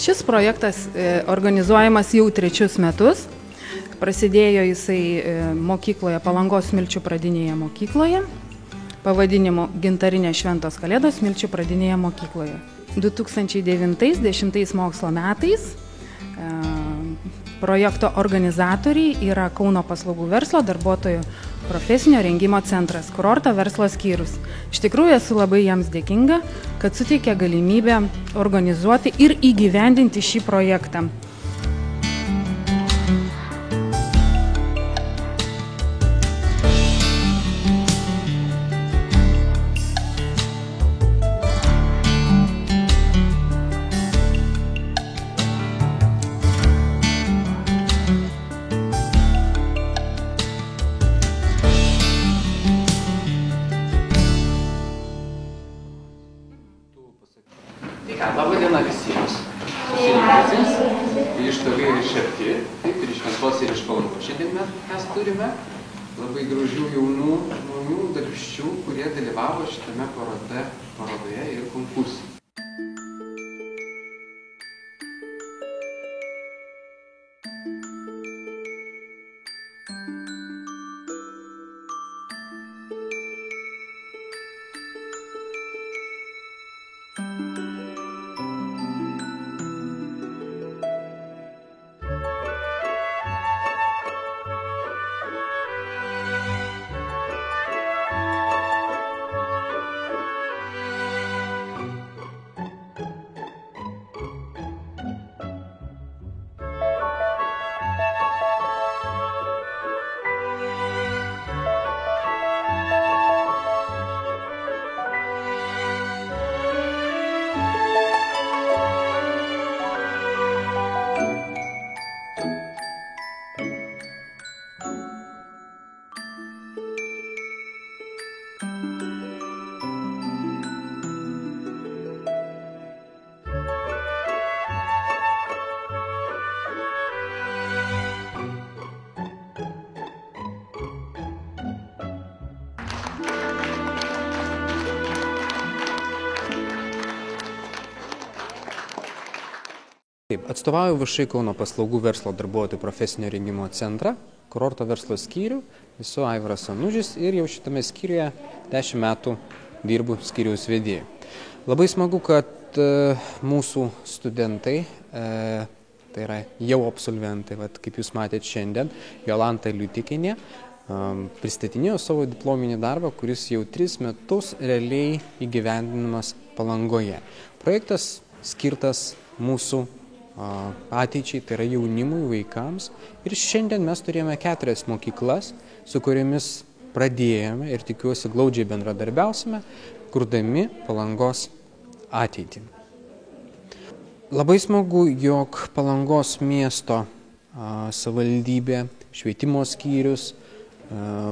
Šis projektas organizuojamas jau 3 metus. Prasidėjo jisai mokykloje, Palangos Smilčių pradinėje mokykloje, pavadinimu Gintarinė Šventos Kalėdos Smilčių pradinėje mokykloje. 2009-10 mokslo metais projekto organizatoriai yra Kauno paslaugų verslo darbuotojų profesinio rengimo centras, kurorto verslo skyrius. Iš tikrųjų esu labai jiems dėkinga, kad suteikė galimybę organizuoti ir įgyvendinti šį projektą. Labą dieną visiems susirinkusiems, iš Toli ir iš arti, taip, ir iš Ventos ir iš Palangos. Šiandien mes turime labai gražių jaunų žmonių, darbščių, kurie dalyvavo šitame parodoje ir konkurse. Atstovauju VŠ Kauno paslaugų verslo darbuotojų profesinio rengimo centrą, kurorto verslo skyrių, esu Aivaras Anužis ir jau šitame skyriuje 10 metų dirbu skyriaus vedėju. Labai smagu, kad mūsų studentai, tai yra jau absolventai, kaip jūs matėte šiandien, Jolanta Liutikienė, pristatinėjo savo diplominį darbą, kuris jau 3 metus realiai įgyvendinamas Palangoje. Projektas skirtas mūsų ateičiai, tai yra jaunimui, vaikams. Ir šiandien mes turėjome 4 mokyklas, su kuriamis pradėjome ir tikiuosi glaudžiai bendradarbiausime, kurdami Palangos ateitį. Labai smagu, jog Palangos miesto savivaldybė, švietimo skyrius,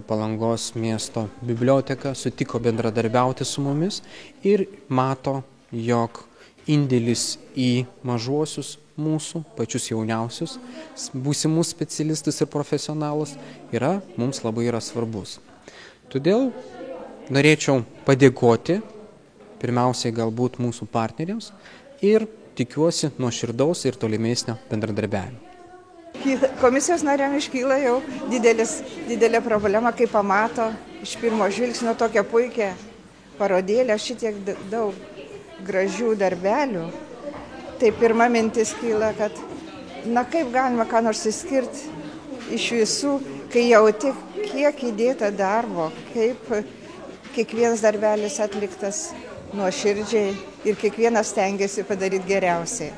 Palangos miesto biblioteka sutiko bendradarbiauti su mumis ir mato, jog indėlis į mažuosius mūsų, pačius jauniausius, būsimus specialistus ir profesionalus mums labai yra svarbus. Todėl norėčiau padėkoti pirmiausiai galbūt mūsų partneriams ir tikiuosi nuoširdaus ir tolimesnio bendradarbiavimo. Komisijos nariam iškyla jau didelė problema, kai pamato iš pirmo žvilgsnio tokią puikią parodėlę, šitiek daug gražių darbelių. Tai pirma mintis kyla, kad kaip galima ką nors išskirti iš visų, kai jauti, kiek įdėta darbo, kaip kiekvienas darbelis atliktas nuoširdžiai ir kiekvienas stengiasi padaryti geriausiai.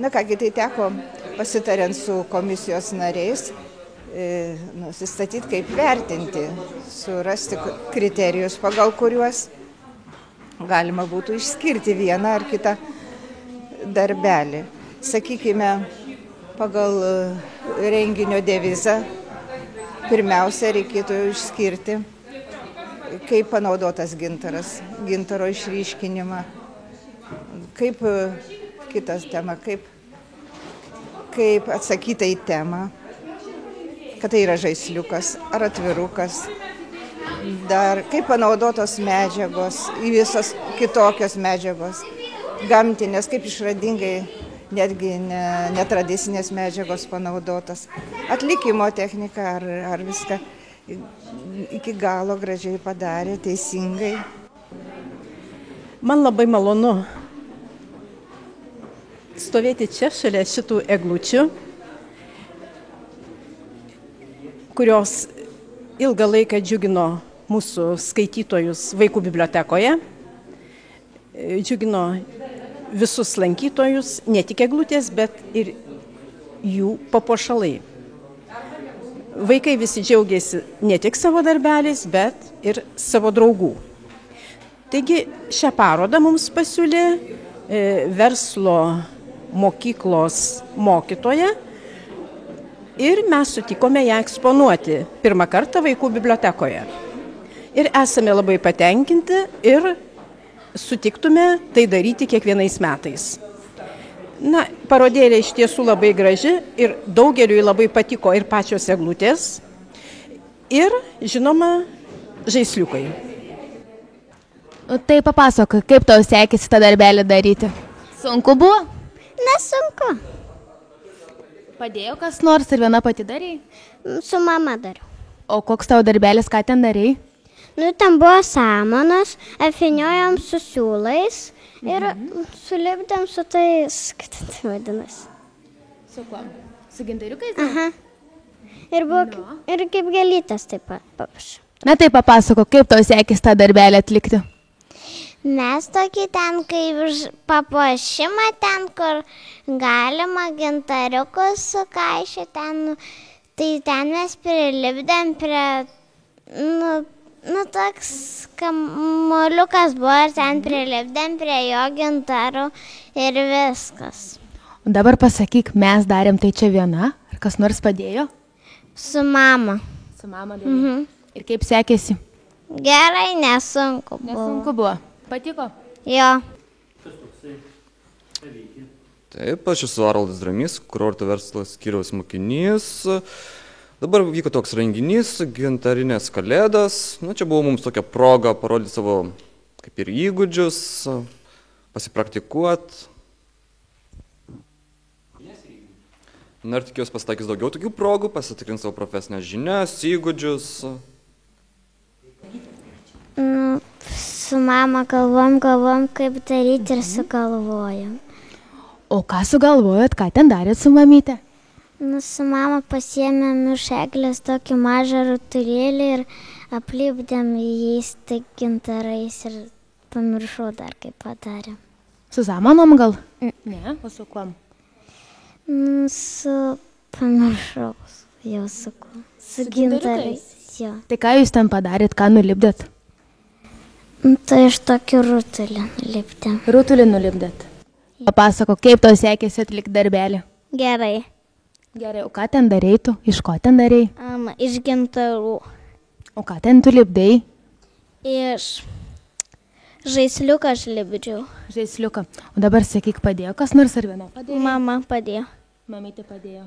Kągi, tai teko pasitariant su komisijos nariais, nusistatyti, kaip vertinti, surasti kriterijus, pagal kuriuos galima būtų išskirti vieną ar kitą darbelį. Sakykime, pagal renginio devizą pirmiausia reikėtų išskirti, kaip panaudotas gintaras, gintaro išryškinimą, kaip kitas tema, kaip atsakyta į temą, kad tai yra žaisliukas ar atvirukas, dar kaip panaudotos medžiagos, visos kitokios medžiagos, gamtinės, kaip išradingai netgi netradicinės medžiagos panaudotas. Atlikimo technika ar viską iki galo gražiai padarė, teisingai. Man labai malonu stovėti čia šalia šitų eglučių, kurios ilgą laiką džiugino mūsų skaitytojus vaikų bibliotekoje, džiugino visus lankytojus, ne tik eglutės, bet ir jų papuošalai. Vaikai visi džiaugiasi ne tik savo darbeliais, bet ir savo draugų. Taigi šią parodą mums pasiūlė verslo mokyklos mokytoja ir mes sutikome ją eksponuoti pirmą kartą vaikų bibliotekoje. Ir esame labai patenkinti ir sutiktume tai daryti kiekvienais metais. Na, parodėlė iš tiesų labai graži ir daugeliui labai patiko ir pačios eglutės ir, žinoma, žaisliukai. Tai papasakok, kaip tau sekėsi tą darbelį daryti? Sunku buvo? Nesunku. Padėjo kas nors ir viena pati darei? Su mama dariau. O koks tavo darbelis, ką ten darei? Ten buvo samanos, apvyniojom su siūlais ir sulipdėm su tais, kaip tai vadinasi. Su kuo? Su gintariukais? Aha. Ir kaip gėlytės taip pat paprašau. Na tai papasakok, kaip tau sekėsi tą darbelį atlikti? Mes tokį ten, kaip papuošimą ten, kur galima gintariukus sukaišyti ten, tai ten mes prilipdėm prie, toks kamuoliukas buvo ir ten prilipdėm prie jo gintarų ir viskas. O dabar pasakyk, mes darėm tai čia viena, ar kas nors padėjo? Su mama. Su mama darė. Ir kaip sekėsi? Gerai, nesunku buvo. Nesunku buvo. Patiko? Jo. Taip, aš esu Aroldas Dramys, kurorto verslo skyriaus mokinys. Dabar vyko toks renginys, gintarinės kalėdos. Čia buvo mums tokia proga parodyti savo kaip ir įgūdžius, pasipraktikuoti. Ir tikiuosi pasitaikys daugiau tokių progų, pasitikrinti savo profesinės žinias, įgūdžius. Su mama galvojom, kaip daryti ir sugalvojom. O ką sugalvojot, ką ten darėt su mamyte? Su mama pasiėmėm iš eglės tokį mažą rutulėlį ir aplipdėm jais gintarais ir pamiršau dar kaip padarėm. Su samanom gal? Ne, o su kuom? Pamiršau jau su kuo. Su gintarais. Jo. Tai ką jūs ten padarėt, ką nulipdėt? Tai iš tokį rutulį nulipdėm. Rutulį nulipdėt. Papasako, kaip tau sekėsi atlikti darbelį? Gerai. Gerai, o ką ten darei tu? Iš ko ten darei? Iš gintarų. O ką ten tu lipdėjai? Iš žaisliuką aš lipdžiau. Žaisliuką. O dabar sakyk, padėjo kas nors ar viena? Padėjo. Mama padėjo. Mamytė padėjo.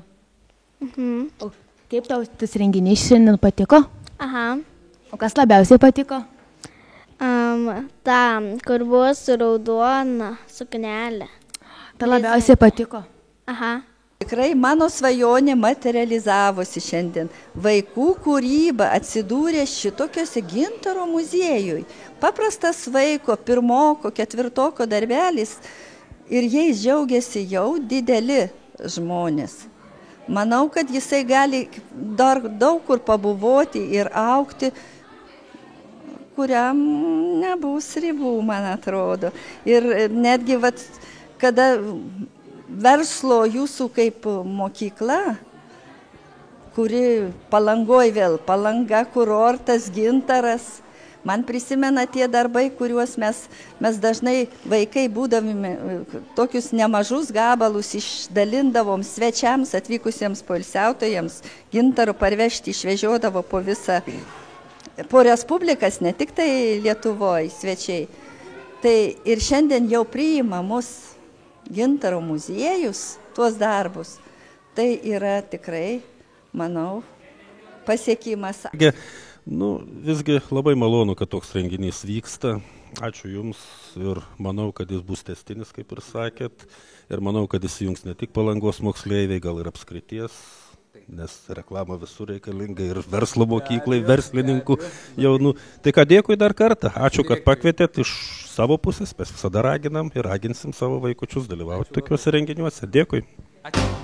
O kaip tau tas renginys šiandien patiko? Aha. O kas labiausiai patiko? Ta, kur buvo su raudona suknelė. Ta labiausiai patiko? Aha. Tikrai mano svajonė materializavosi šiandien. Vaikų kūryba atsidūrė šitokiuose gintaro muziejui. Paprastas vaiko, pirmoko, ketvirtoko darbelis ir jais džiaugiasi jau dideli žmonės. Manau, kad jisai gali dar daug kur pabuvoti ir augti, kuriam nebus ribų, man atrodo. Ir netgi, kada verslo jūsų kaip mokykla, kuri Palangoj vėl, Palanga, kurortas, gintaras, man prisimena tie darbai, kuriuos mes dažnai vaikai būdami tokius nemažus gabalus išdalindavom svečiams atvykusiems poilsiautojams, gintarų parvežti išvežiodavo po Respublikas, ne tik tai Lietuvoje svečiai. Tai ir šiandien jau priima mus gintaro muziejus, tuos darbus. Tai yra tikrai, manau, pasiekimas. Visgi labai malonu, kad toks renginys vyksta. Ačiū Jums ir manau, kad jis bus tęstinis, kaip ir sakėt. Ir manau, kad įsijungs ne tik Palangos moksleiviai, gal ir apskrities, nes reklama visur reikalinga ir verslo mokyklai, verslininkų jaunų. Tai ką, dėkui dar kartą. Ačiū, kad pakvietėt iš savo pusės. Mes visada raginam ir raginsim savo vaikučius dalyvauti tokiuose renginiuose. Dėkui. Ačiū.